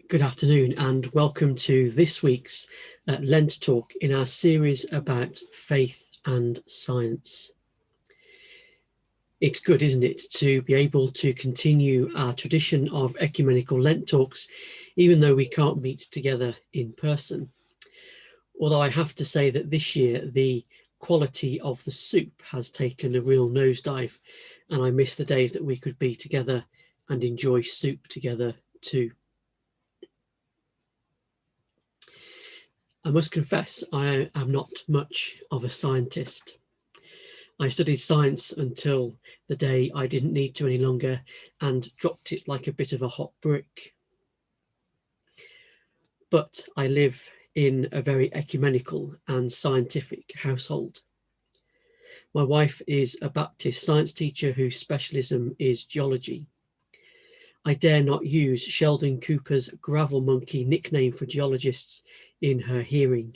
Good afternoon and welcome to this week's Lent talk in our series about faith and science. It's good, isn't it, to be able to continue our tradition of ecumenical Lent talks, even though we can't meet together in person. Although I have to say that this year the quality of the soup has taken a real nosedive, and I miss the days that we could be together and enjoy soup together too. I must confess, I am not much of a scientist. I studied science until the day I didn't need to any longer and dropped it like a bit of a hot brick. But I live in a very ecumenical and scientific household. My wife is a Baptist science teacher whose specialism is geology. I dare not use Sheldon Cooper's gravel monkey nickname for geologists in her hearing.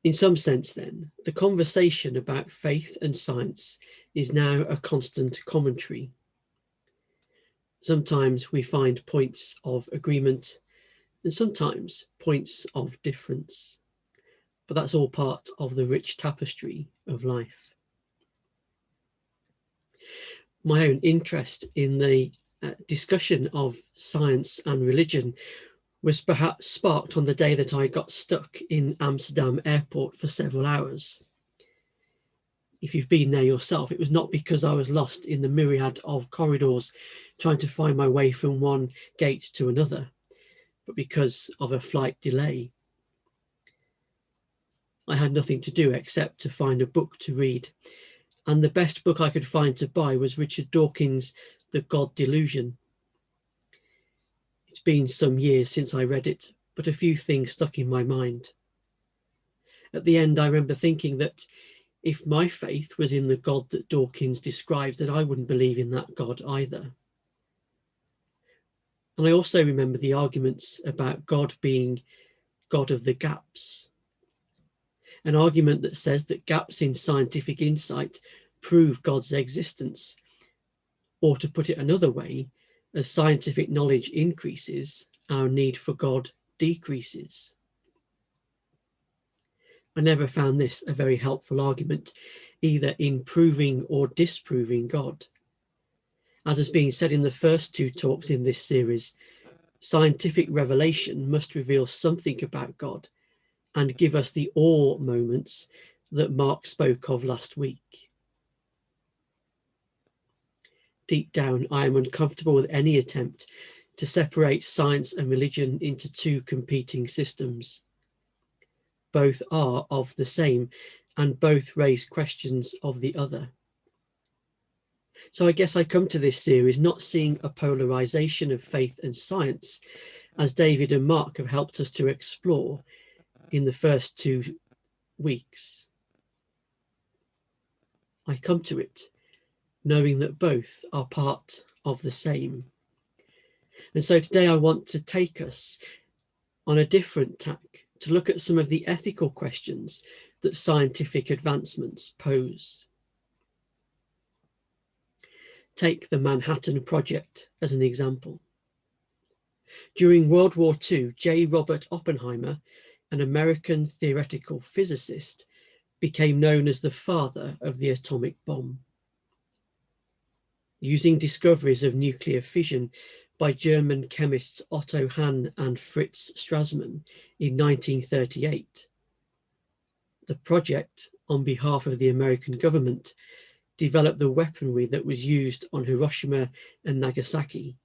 In some sense, then, the conversation about faith and science is now a constant commentary. Sometimes we find points of agreement and sometimes points of difference, but that's all part of the rich tapestry of life. My own interest in the discussion of science and religion was perhaps sparked on the day that I got stuck in Amsterdam airport for several hours. If you've been there yourself, it was not because I was lost in the myriad of corridors trying to find my way from one gate to another, but because of a flight delay. I had nothing to do except to find a book to read, and the best book I could find to buy was Richard Dawkins' The God Delusion. It's been some years since I read it, but a few things stuck in my mind. At the end, I remember thinking that if my faith was in the God that Dawkins describes, that I wouldn't believe in that God either. And I also remember the arguments about God being God of the gaps. An argument that says that gaps in scientific insight prove God's existence. Or to put it another way, as scientific knowledge increases, our need for God decreases. I never found this a very helpful argument, either in proving or disproving God. As has been said in the first two talks in this series, scientific revelation must reveal something about God and give us the awe moments that Mark spoke of last week. Deep down, I am uncomfortable with any attempt to separate science and religion into two competing systems. Both are of the same, and both raise questions of the other. So I guess I come to this series not seeing a polarization of faith and science, as David and Mark have helped us to explore in the first 2 weeks. I come to it knowing that both are part of the same. And so today I want to take us on a different tack to look at some of the ethical questions that scientific advancements pose. Take the Manhattan Project as an example. During World War II, J. Robert Oppenheimer, an American theoretical physicist, became known as the father of the atomic bomb. Using discoveries of nuclear fission by German chemists Otto Hahn and Fritz Strassmann in 1938, the project, on behalf of the American government, developed the weaponry that was used on Hiroshima and Nagasaki,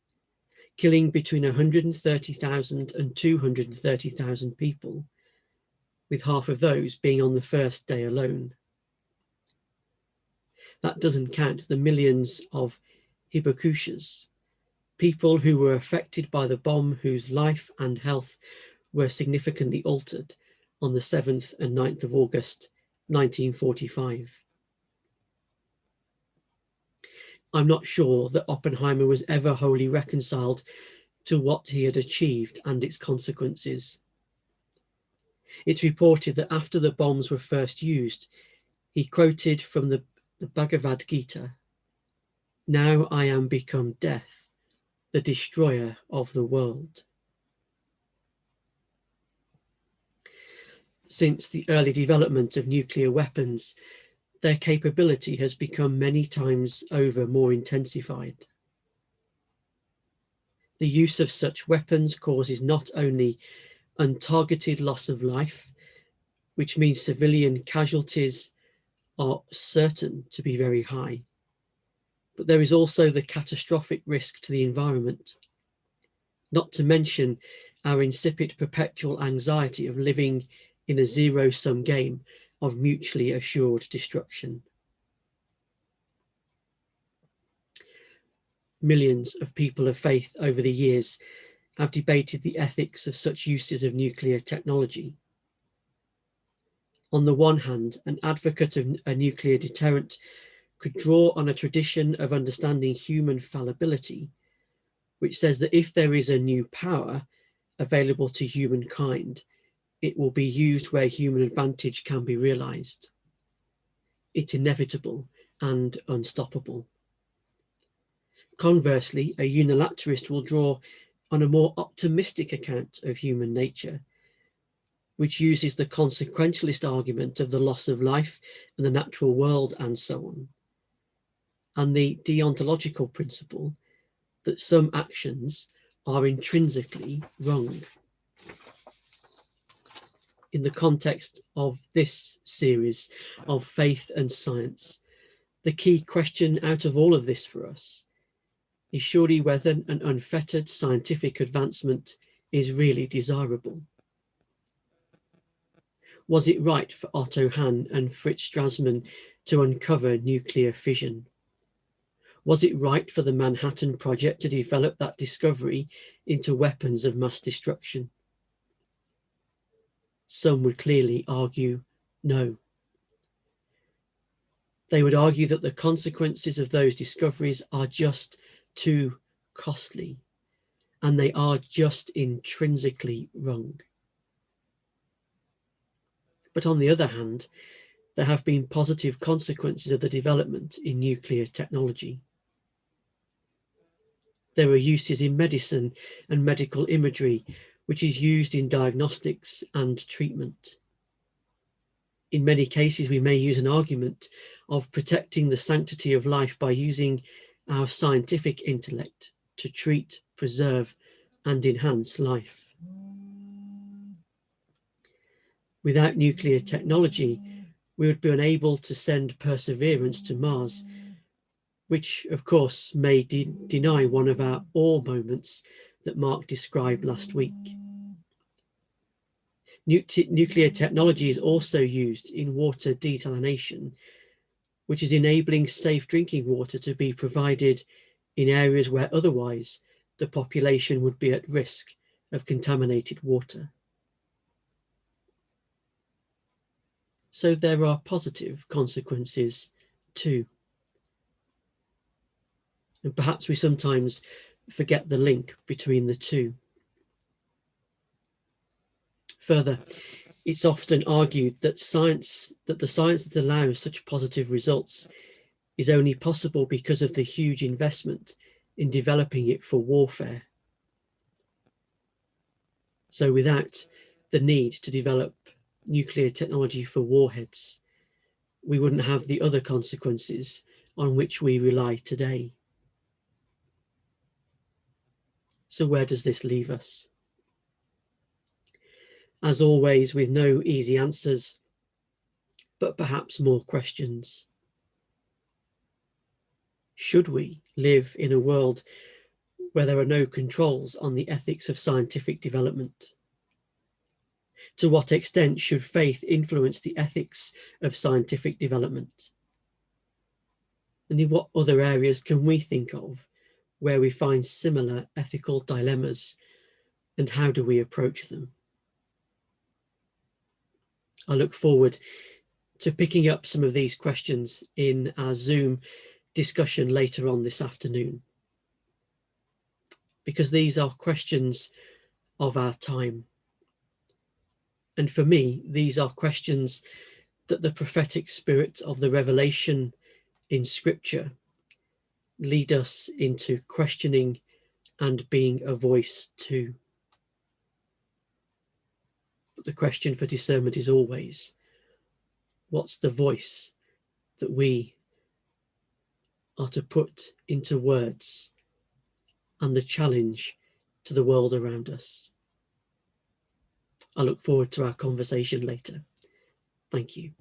killing between 130,000 and 230,000 people, with half of those being on the first day alone. That doesn't count the millions of hibakushas, people who were affected by the bomb whose life and health were significantly altered on the 7th and 9th of August, 1945. I'm not sure that Oppenheimer was ever wholly reconciled to what he had achieved and its consequences. It's reported that after the bombs were first used, he quoted from the Bhagavad Gita, "Now I am become death, the destroyer of the world. Since the early development of nuclear weapons, their capability has become many times over more intensified. The use of such weapons causes not only untargeted loss of life, which means civilian casualties are certain to be very high, but there is also the catastrophic risk to the environment, not to mention our insipid perpetual anxiety of living in a zero-sum game of mutually assured destruction. Millions of people of faith over the years have debated the ethics of such uses of nuclear technology. On the one hand, an advocate of a nuclear deterrent could draw on a tradition of understanding human fallibility, which says that if there is a new power available to humankind, it will be used where human advantage can be realized. It's inevitable and unstoppable. Conversely, a unilateralist will draw on a more optimistic account of human nature, which uses the consequentialist argument of the loss of life and the natural world and so on, and the deontological principle that some actions are intrinsically wrong. In the context of this series of faith and science, the key question out of all of this for us is surely whether an unfettered scientific advancement is really desirable. Was it right for Otto Hahn and Fritz Strassmann to uncover nuclear fission? Was it right for the Manhattan Project to develop that discovery into weapons of mass destruction? Some would clearly argue no. They would argue that the consequences of those discoveries are just too costly, and they are just intrinsically wrong. But on the other hand, there have been positive consequences of the development in nuclear technology. There are uses in medicine and medical imagery, which is used in diagnostics and treatment. In many cases, we may use an argument of protecting the sanctity of life by using our scientific intellect to treat, preserve, and enhance life. Without nuclear technology, we would be unable to send Perseverance to Mars, which of course may deny one of our awe moments that Mark described last week. Nuclear technology is also used in water desalination, which is enabling safe drinking water to be provided in areas where otherwise the population would be at risk of contaminated water. So there are positive consequences too. And perhaps we sometimes forget the link between the two. Further, it's often argued that the science that allows such positive results is only possible because of the huge investment in developing it for warfare. So without the need to develop nuclear technology for warheads, we wouldn't have the other consequences on which we rely today. So where does this leave us? As always, with no easy answers, but perhaps more questions. Should we live in a world where there are no controls on the ethics of scientific development? To what extent should faith influence the ethics of scientific development? And in what other areas can we think of where we find similar ethical dilemmas, and how do we approach them? I look forward to picking up some of these questions in our Zoom discussion later on this afternoon, because these are questions of our time. And for me, these are questions that the prophetic spirit of the revelation in Scripture lead us into questioning and being a voice too. But the question for discernment is always, what's the voice that we are to put into words, and the challenge to the world around us? I look forward to our conversation later. Thank you.